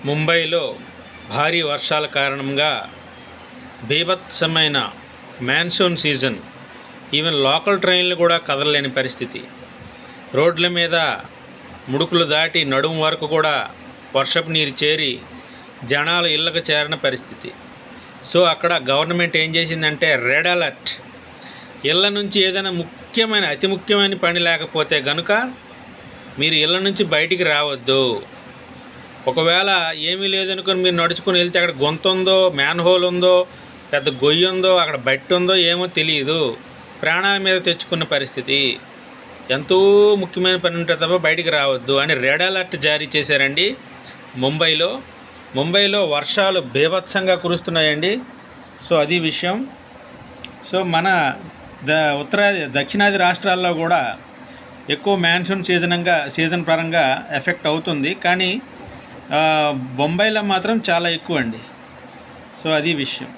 ముంబైలో భారీ వర్షాల కారణంగా బీభత్సమైన మాన్సూన్ సీజన్. ఈవెన్ లోకల్ ట్రైన్లు కూడా కదలలేని పరిస్థితి. రోడ్ల మీద ముడుకులు దాటి నడుము వరకు కూడా వర్షపు నీరు చేరి జనాలు ఇళ్ళకు చేరిన పరిస్థితి. సో అక్కడ గవర్నమెంట్ ఏం చేసిందంటే రెడ్ అలర్ట్. ఇళ్ళ నుంచి ఏదైనా అతి ముఖ్యమైన పని లేకపోతే గనుక మీరు ఇళ్ళ నుంచి బయటికి రావద్దు. ఒకవేళ ఏమీ లేదనుకొని మీరు నడుచుకొని వెళ్తే అక్కడ గొంతు ఉందో, మ్యాన్ హోల్ ఉందో, పెద్ద గొయ్యి ఉందో, అక్కడ బట్టి ఉందో ఏమో తెలియదు. ప్రాణాల మీద తెచ్చుకున్న పరిస్థితి. ఎంతో ముఖ్యమైన పని ఉంటే తప్ప బయటికి రావద్దు అని రెడ్ అలర్ట్ జారీ చేశారండి ముంబైలో వర్షాలు బీభత్సంగా కురుస్తున్నాయండి. సో అది విషయం. సో మన దక్షిణాది రాష్ట్రాల్లో కూడా ఎక్కువ మాన్సూన్ సీజన్ పరంగా ఎఫెక్ట్ అవుతుంది. కానీ బొంబాయిలో మాత్రం చాలా ఎక్కువ అండి. సో అది విషయం.